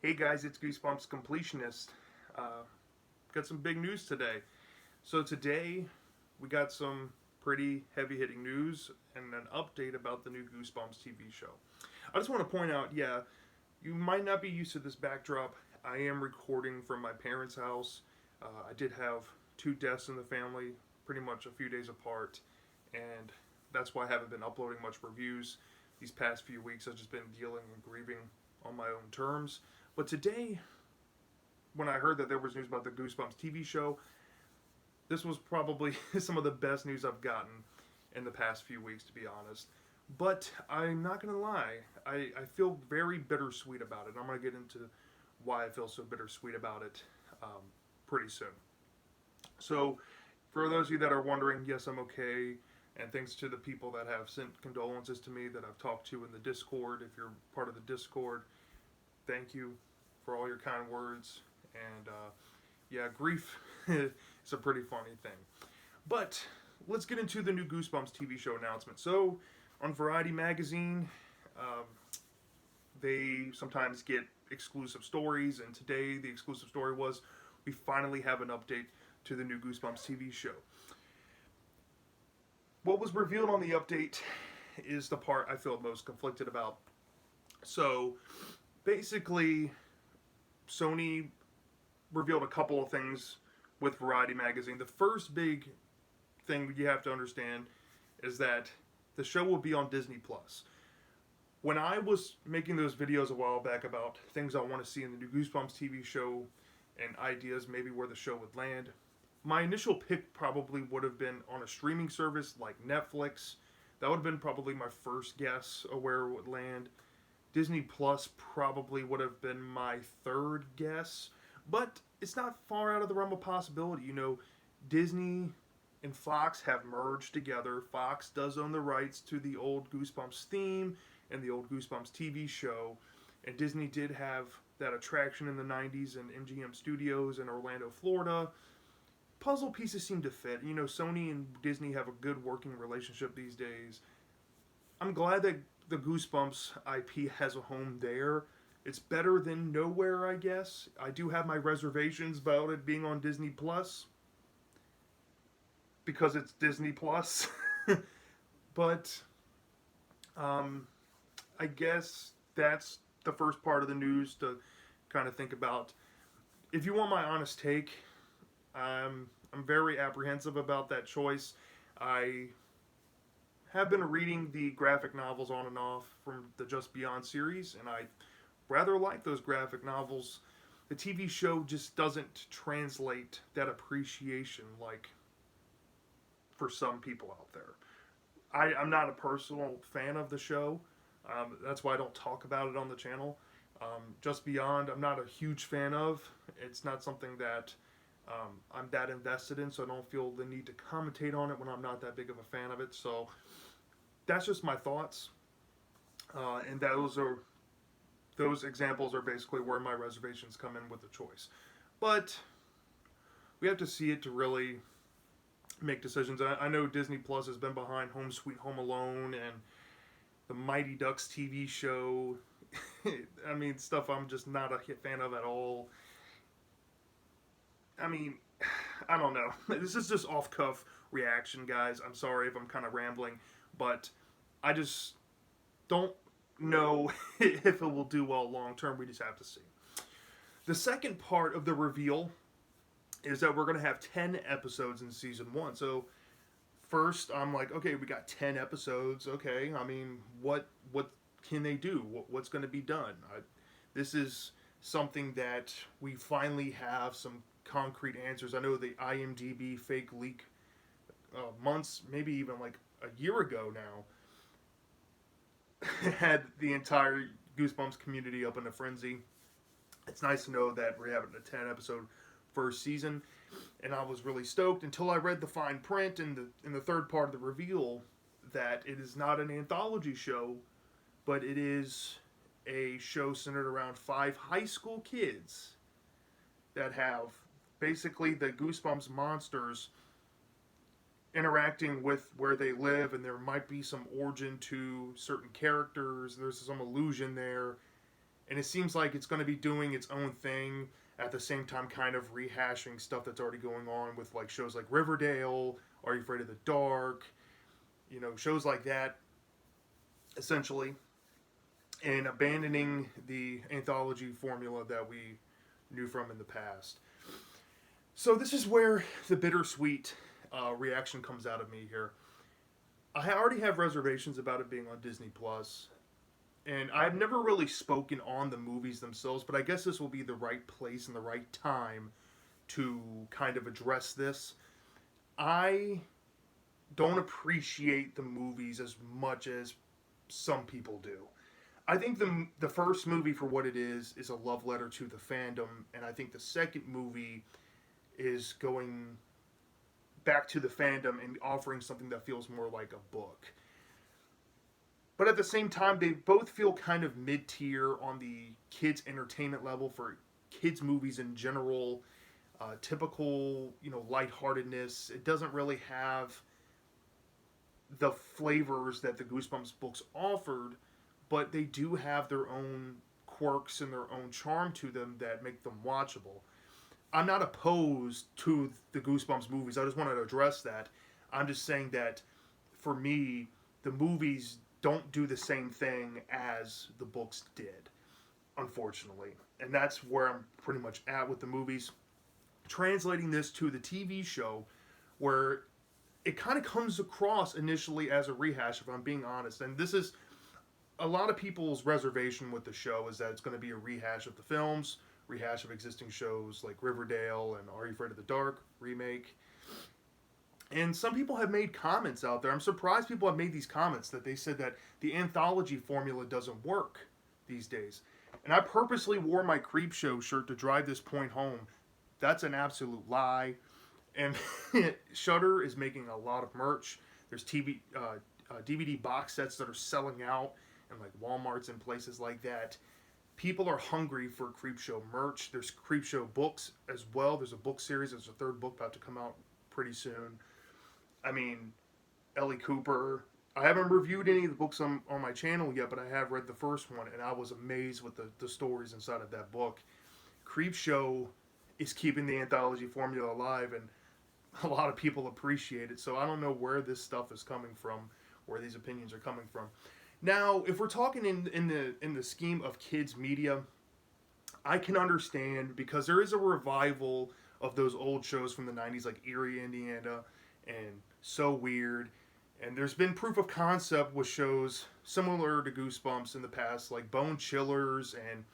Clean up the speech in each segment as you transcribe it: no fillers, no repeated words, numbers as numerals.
Hey guys, it's Goosebumps Completionist. Got some big news today. So today we got some pretty heavy-hitting news and an update about the new Goosebumps TV show. I just want to point out, you might not be used to this backdrop. I am recording from my parents' house. I did have two deaths in the family, pretty much a few days apart, and that's why I haven't been uploading much reviews these past few weeks. I've just been dealing and grieving on my own terms. But today, when I heard that there was news about the Goosebumps TV show, this was probably some of the best news I've gotten in the past few weeks, to be honest. But I'm not going to lie, I feel very bittersweet about it. I'm going to get into why I feel so bittersweet about it pretty soon. So, for those of you that are wondering, yes, I'm okay. And thanks to the people that have sent condolences to me that I've talked to in the Discord. If you're part of the Discord, thank you for all your kind words. And grief is a pretty funny thing. But let's get into the new Goosebumps TV show announcement. So, on Variety Magazine, they sometimes get exclusive stories, and today the exclusive story was we finally have an update to the new Goosebumps TV show. What was revealed on the update is the part I feel most conflicted about. So, basically, Sony revealed a couple of things with Variety Magazine. The first big thing you have to understand is that the show will be on Disney Plus. When I was making those videos a while back about things I want to see in the new Goosebumps TV show and ideas maybe where the show would land, my initial pick probably would have been on a streaming service like Netflix. That would have been probably my first guess of where it would land. Disney Plus probably would have been my third guess. But it's not far out of the realm of possibility. You know, Disney and Fox have merged together. Fox does own the rights to the old Goosebumps theme and the old Goosebumps TV show. And Disney did have that attraction in the 90s in MGM Studios in Orlando, Florida. Puzzle pieces seem to fit. You know, Sony and Disney have a good working relationship these days. I'm glad that the Goosebumps IP has a home there. It's better than nowhere, I guess. I do have my reservations about it being on Disney Plus because it's Disney Plus. But I guess that's the first part of the news to kind of think about. If you want my honest take, I'm very apprehensive about that choice. I have been reading the graphic novels on and off from the Just Beyond series, and I rather like those graphic novels. The TV show just doesn't translate that appreciation like for some people out there. I'm not a personal fan of the show. That's why I don't talk about it on the channel. Just Beyond, I'm not a huge fan of. It's not something that I'm that invested in, so I don't feel the need to commentate on it when I'm not that big of a fan of it. So that's just my thoughts, and those examples are basically where my reservations come in with the choice. But we have to see it to really make decisions. I know Disney Plus has been behind Home Sweet Home Alone and the Mighty Ducks TV show. I mean, stuff I'm just not a fan of at all. I mean, I don't know. This is just off-cuff reaction, guys. I'm sorry if I'm kind of rambling, but I just don't know if it will do well long-term. We just have to see. The second part of the reveal is that we're going to have 10 episodes in Season 1. So, first, I'm like, okay, we got 10 episodes. Okay, I mean, what can they do? What's going to be done? This is something that we finally have some concrete answers. I know the IMDb fake leak months, maybe even like a year ago now, had the entire Goosebumps community up in a frenzy. It's nice to know that we're having a 10 episode first season, and I was really stoked until I read the fine print in the third part of the reveal that it is not an anthology show, but it is a show centered around 5 high school kids that have basically the Goosebumps monsters interacting with where they live, and there might be some origin to certain characters. There's some allusion there. and it seems like it's going to be doing its own thing at the same time, kind of rehashing stuff that's already going on with like shows like Riverdale, Are You Afraid of the Dark, shows like that, essentially, and abandoning the anthology formula that we knew from in the past. So this is where the bittersweet reaction comes out of me here. I already have reservations about it being on Disney Plus, and I've never really spoken on the movies themselves, but I guess this will be the right place and the right time to kind of address this. I don't appreciate the movies as much as some people do. I think the first movie, for what it is a love letter to the fandom, and I think the second movie is going back to the fandom and offering something that feels more like a book. But at the same time, they both feel kind of mid tier on the kids' entertainment level for kids' movies in general. Typical, lightheartedness. It doesn't really have the flavors that the Goosebumps books offered, but they do have their own quirks and their own charm to them that make them watchable. I'm not opposed to the Goosebumps movies. I just wanted to address that. I'm just saying that for me, the movies don't do the same thing as the books did, unfortunately. And that's where I'm pretty much at with the movies. Translating this to the TV show, where it kind of comes across initially as a rehash, if I'm being honest. And this is a lot of people's reservation with the show, is that it's going to be a rehash of the films, rehash of existing shows like Riverdale and Are You Afraid of the Dark remake. And some people have made comments out there. I'm surprised people have made these comments that they said that the anthology formula doesn't work these days. And I purposely wore my Creep Show shirt to drive this point home. That's an absolute lie. And Shudder is making a lot of merch. There's DVD box sets that are selling out in like Walmarts and places like that. People are hungry for Creepshow merch. There's Creepshow books as well. There's a book series. There's a third book about to come out pretty soon. I mean, Ellie Cooper. I haven't reviewed any of the books on my channel yet, but I have read the first one, and I was amazed with the stories inside of that book. Creepshow is keeping the anthology formula alive, and a lot of people appreciate it. So I don't know where this stuff is coming from, where these opinions are coming from. Now, if we're talking in the scheme of kids media, I can understand, because there is a revival of those old shows from the 90s like Erie, Indiana, and So Weird. And there's been proof of concept with shows similar to Goosebumps in the past, like Bone Chillers and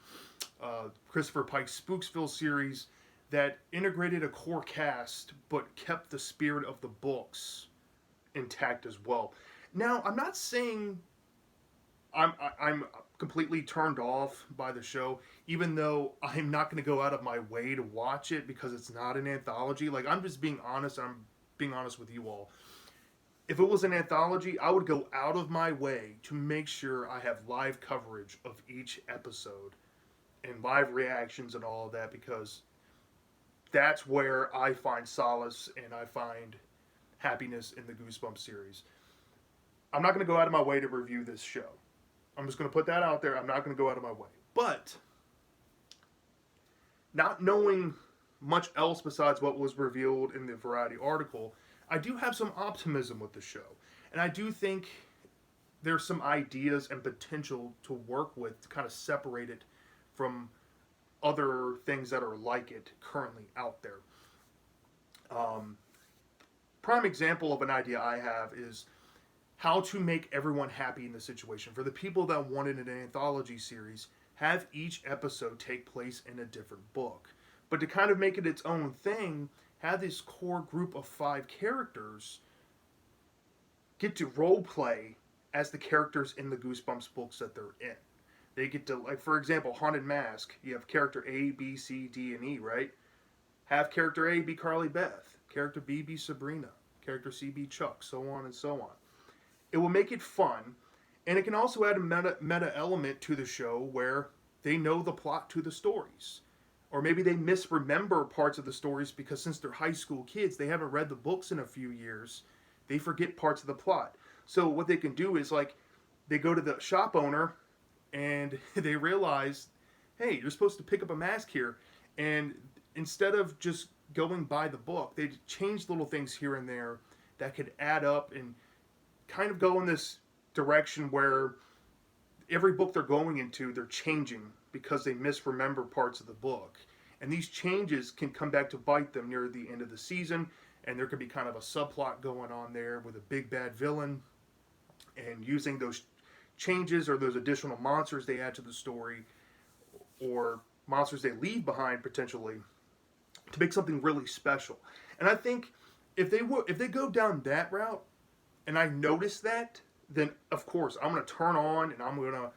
Christopher Pike's Spooksville series, that integrated a core cast but kept the spirit of the books intact as well. Now, I'm not saying I'm completely turned off by the show, even though I'm not going to go out of my way to watch it because it's not an anthology. Like, I'm just being honest. I'm being honest with you all. If it was an anthology, I would go out of my way to make sure I have live coverage of each episode and live reactions and all of that, because that's where I find solace and I find happiness in the Goosebumps series. I'm not going to go out of my way to review this show. I'm just going to put that out there. I'm not going to go out of my way. But, not knowing much else besides what was revealed in the Variety article, I do have some optimism with the show. And I do think there's some ideas and potential to work with to kind of separate it from other things that are like it currently out there. Prime example of an idea I have is how to make everyone happy in the situation. For the people that wanted an anthology series, have each episode take place in a different book. But to kind of make it its own thing, have this core group of 5 characters get to role play as the characters in the Goosebumps books that they're in. They get to, like, for example, Haunted Mask. You have character A, B, C, D, and E, right? Have character A be Carly Beth. Character B be Sabrina. Character C be Chuck. So on and so on. It will make it fun. And it can also add a meta element to the show where they know the plot to the stories. Or maybe they misremember parts of the stories because since they're high school kids, they haven't read the books in a few years. They forget parts of the plot. So what they can do is, like, they go to the shop owner and they realize hey, you're supposed to pick up a mask here. And instead of just going by the book, they changed little things here and there that could add up and kind of go in this direction where every book they're going into, they're changing because they misremember parts of the book. And these changes can come back to bite them near the end of the season, and there could be kind of a subplot going on there with a big bad villain, and using those changes or those additional monsters they add to the story, or monsters they leave behind potentially, to make something really special. And I think if they go down that route, and I notice that, then of course I'm going to turn on and I'm going to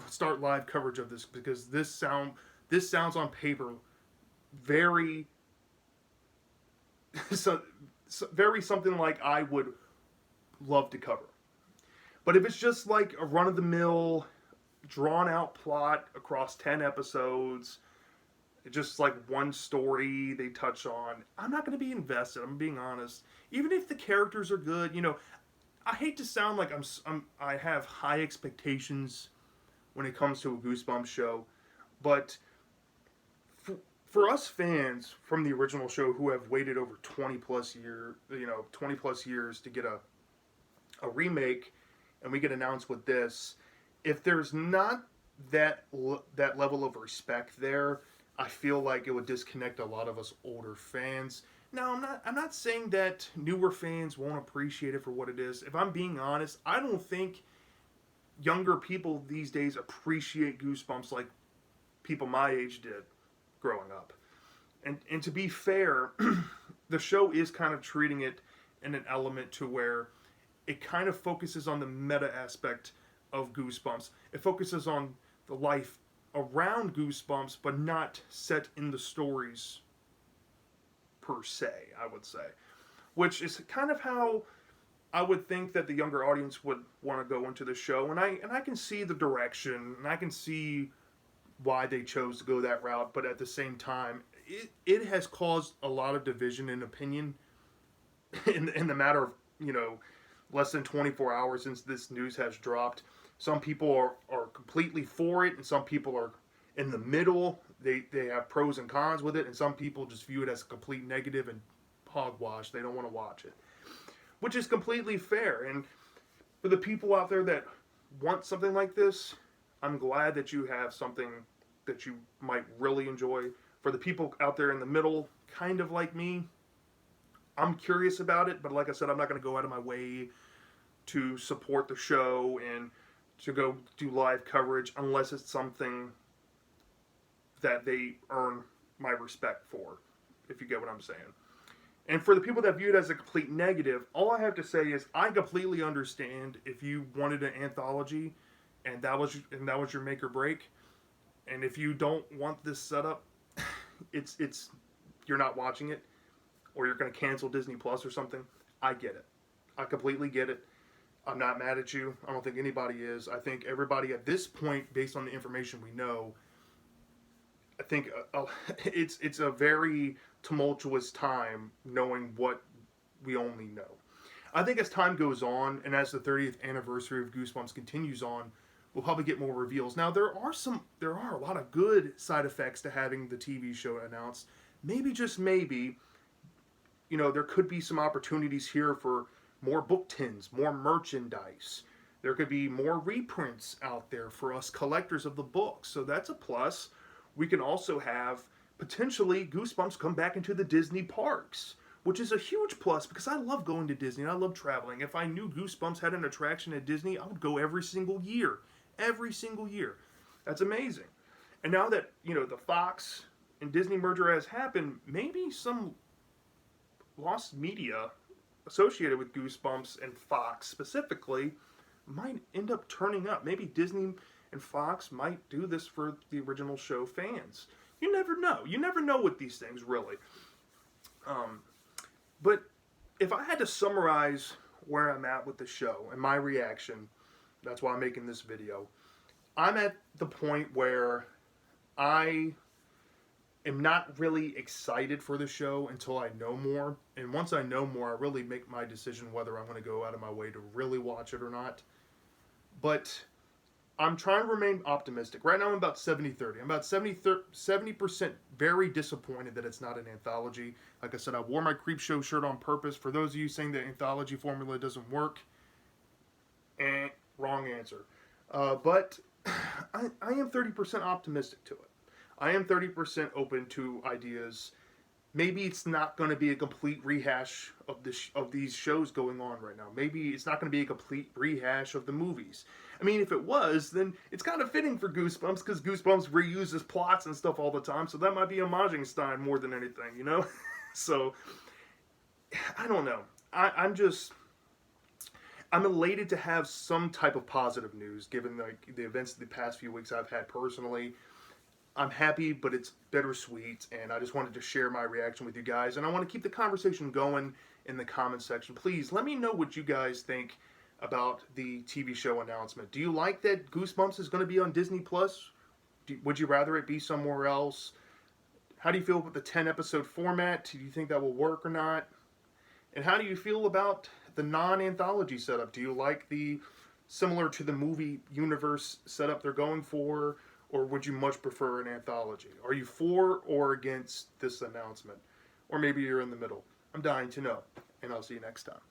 start live coverage of this, because this sounds on paper very very something like I would love to cover. But if it's just like a run of the mill, drawn out plot across 10 episodes, just like one story they touch on, I'm not going to be invested. I'm being honest. Even if the characters are good, I hate to sound like I have high expectations when it comes to a Goosebumps show, but for us fans from the original show who have waited over 20 plus years to get a remake, and we get announced with this, if there's not that level of respect there, I feel like it would disconnect a lot of us older fans. Now, I'm not saying that newer fans won't appreciate it for what it is. If I'm being honest, I don't think younger people these days appreciate Goosebumps like people my age did growing up. And to be fair, the show is kind of treating it in an element to where it kind of focuses on the meta aspect of Goosebumps. It focuses on the life around Goosebumps, but not set in the stories per se, I would say. Which is kind of how I would think that the younger audience would want to go into the show. And I can see the direction, and I can see why they chose to go that route, but at the same time, it has caused a lot of division in opinion in the matter of, less than 24 hours since this news has dropped. Some people are completely for it, and some people are in the middle. They have pros and cons with it, and some people just view it as a complete negative and hogwash. They don't want to watch it, which is completely fair. And for the people out there that want something like this, I'm glad that you have something that you might really enjoy. For the people out there in the middle, kind of like me, I'm curious about it, but like I said, I'm not going to go out of my way to support the show and to go do live coverage unless it's something that they earn my respect for, if you get what I'm saying. And for the people that view it as a complete negative, all I have to say is I completely understand if you wanted an anthology and that was your make or break. And if you don't want this setup, it's you're not watching it, or you're going to cancel Disney Plus or something. I get it. I completely get it. I'm not mad at you. I don't think anybody is. I think everybody at this point, based on the information we know, I think it's a very tumultuous time knowing what we only know. I think as time goes on, and as the 30th anniversary of Goosebumps continues on, we'll probably get more reveals. Now, there are a lot of good side effects to having the TV show announced. Maybe, just maybe, there could be some opportunities here for more book tins, more merchandise. There could be more reprints out there for us collectors of the books. So that's a plus. We can also have, potentially, Goosebumps come back into the Disney parks, which is a huge plus because I love going to Disney and I love traveling. If I knew Goosebumps had an attraction at Disney, I would go every single year. Every single year. That's amazing. And now that, the Fox and Disney merger has happened, maybe some lost media associated with Goosebumps and Fox specifically might end up turning up. Maybe Disney and Fox might do this for the original show fans. You never know. You never know with these things, really. But if I had to summarize where I'm at with the show and my reaction, that's why I'm making this video. I'm at the point where I am not really excited for the show until I know more. And once I know more, I really make my decision whether I'm going to go out of my way to really watch it or not. But I'm trying to remain optimistic. Right now I'm about 70-30. I'm about 70% very disappointed that it's not an anthology. Like I said, I wore my Creep Show shirt on purpose. For those of you saying the anthology formula doesn't work, wrong answer. But I am 30% optimistic to it. I am 30% open to ideas. Maybe it's not going to be a complete rehash of these shows going on right now. Maybe it's not going to be a complete rehash of the movies. I mean, if it was, then it's kind of fitting for Goosebumps because Goosebumps reuses plots and stuff all the time. So that might be homaging Stein more than anything, you know. So I don't know. I'm elated to have some type of positive news given like the events of the past few weeks I've had personally. I'm happy, but it's bittersweet, and I just wanted to share my reaction with you guys. And I want to keep the conversation going in the comment section. Please let me know what you guys think about the TV show announcement. Do you like that Goosebumps is going to be on Disney Plus? Would you rather it be somewhere else? How do you feel about the 10-episode format? Do you think that will work or not? And how do you feel about the non-anthology setup? Do you like the similar to the movie universe setup they're going for? Or would you much prefer an anthology? Are you for or against this announcement? Or maybe you're in the middle. I'm dying to know. And I'll see you next time.